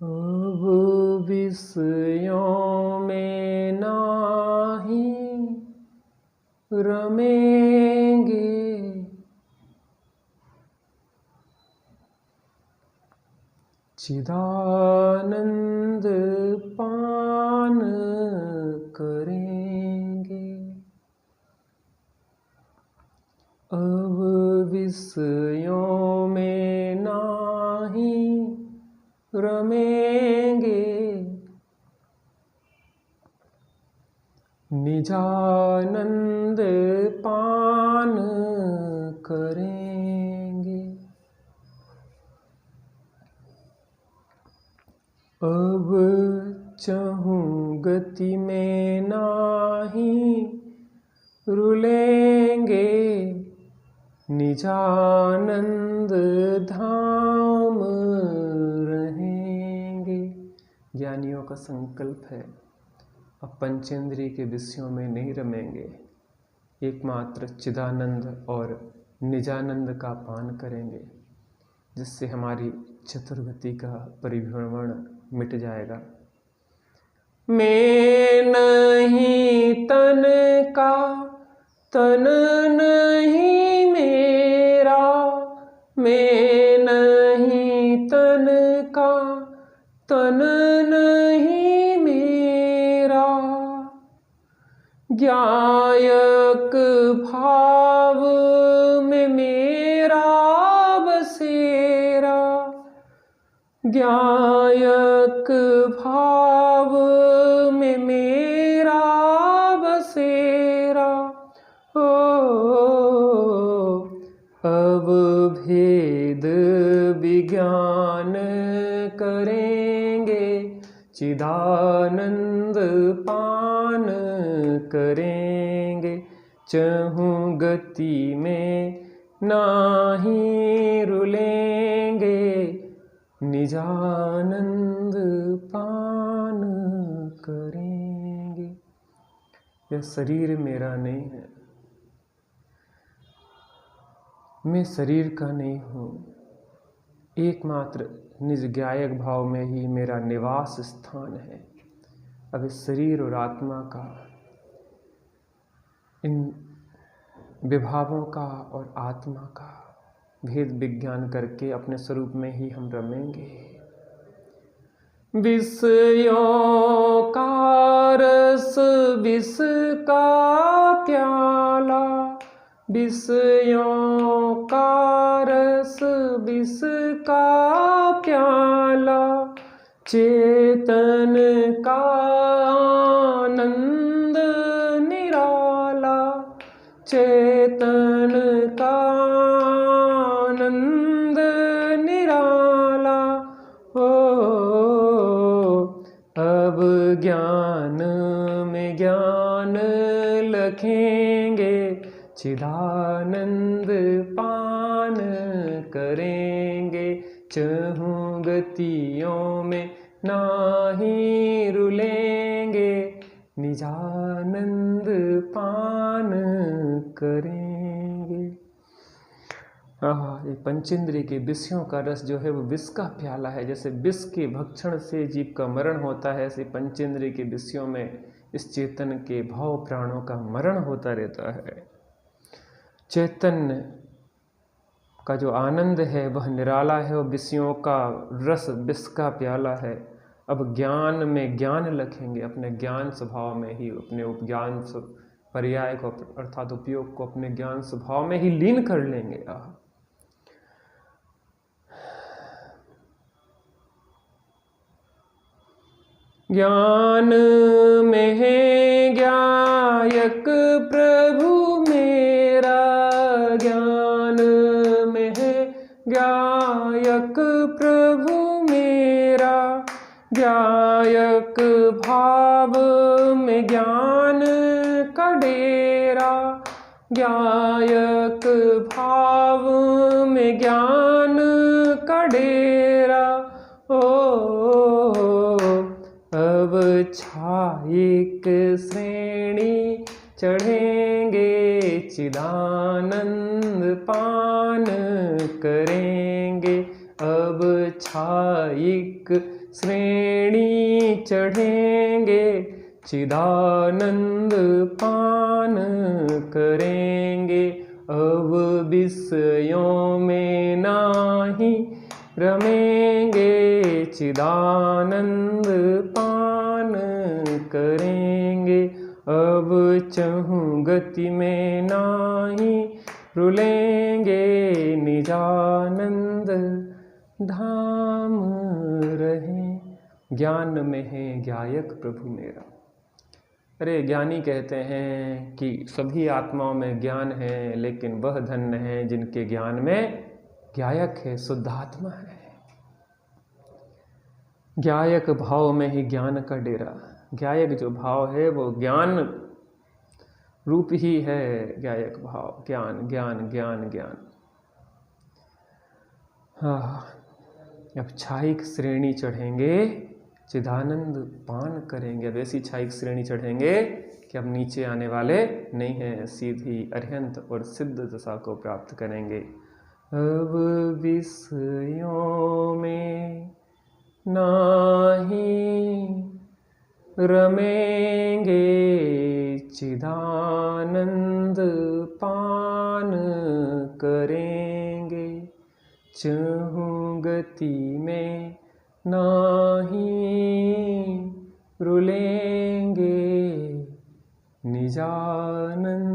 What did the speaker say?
अब विषयों में नाही रमेंगे, चिदानंद पान करेंगे। अब विषयों में नाही रमेंगे, निजानंद पान करेंगे। अब चहूँ गति में नाही रुलेंगे, निजानंद धाम रहेंगे। ज्ञानियों का संकल्प है अब पंचेंद्रिय के विषयों में नहीं रमेंगे, एकमात्र चिदानंद और निजानंद का पान करेंगे, जिससे हमारी चतुर्गति का परिभ्रमण मिट जाएगा। मैं नहीं तन का, तन नहीं मेरा, मैं नहीं तन का, तन नहीं मेरा, ज्ञायक भाव में मेरा बसेरा, ज्ञायक भाव में मेरा बसेरा। ओ अब भेद विज्ञान करेंगे, चिदानंद पान करेंगे, चहूँ गति में नाही रुलेंगे, निजानंद पान करेंगे। यह शरीर मेरा नहीं है, मैं शरीर का नहीं हूँ, एकमात्र निज ज्ञायक भाव में ही मेरा निवास स्थान है। अब इस शरीर और आत्मा का, इन विभावों का और आत्मा का भेद विज्ञान करके अपने स्वरूप में ही हम रमेंगे। विषयों का रस विष का प्याला, विषयों का रस विष का प्याला, चेतन का आनंद निराला, चेतन का आनंद निराला। ओ अब ज्ञान में ज्ञान लखेंगे, चिदानंद पान करेंगे, चहूँ गतियों में नाही रुलेंगे, निजानंद पान करेंगे। ये पंचेंद्रिय के विषयों का रस जो है वो विष का प्याला है। जैसे विष के भक्षण से जीव का मरण होता है, ऐसे पंचेंद्रिय के विषयों में इस चेतन के भाव प्राणों का मरण होता रहता है। चैतन्य का जो आनंद है वह निराला है और विषयों का रस विष का प्याला है। अब ज्ञान में ज्ञान लखेंगे, अपने ज्ञान स्वभाव में ही, अपने उपज्ञान पर्याय को अर्थात उपयोग को अपने ज्ञान स्वभाव में ही लीन कर लेंगे। ज्ञान में है ज्ञायक प्रभु मेरा, ज्ञान में है ज्ञायक प्रभु मेरा, ज्ञायक भाव में ज्ञान का डेरा, ज्ञायक भाव में ज्ञान का डेरा। अब छायिक श्रेणी चढ़ेंगे, चिदानंद पान करेंगे, अब छायिक श्रेणी चढ़ेंगे, चिदानंद पान करेंगे। अब विषयों में नाही रमेंगे, चिदानंद पान करेंगे। अब चहु गति में नाही रुलेंगे, निजानंद धाम रहे। ज्ञान में है ज्ञायक प्रभु मेरा। अरे ज्ञानी कहते हैं कि सभी आत्माओं में ज्ञान है, लेकिन वह धन्य है जिनके ज्ञान में ज्ञायक है, शुद्धात्मा है। ज्ञायक भाव में ही ज्ञान का डेरा। ज्ञायक जो भाव है वो ज्ञान रूप ही है। ज्ञायक भाव, ज्ञान ज्ञान ज्ञान ज्ञान। हाँ, अब छायिक श्रेणी चढ़ेंगे, चिदानंद पान करेंगे। अब ऐसी छायिक श्रेणी चढ़ेंगे कि अब नीचे आने वाले नहीं हैं, सीधी अरिहंत और सिद्ध दशा को प्राप्त करेंगे। अब विषयों में नाही रमेंगे, चिदानंद पान करेंगे। चहु गति में नाही रुलेंगे, निजानंद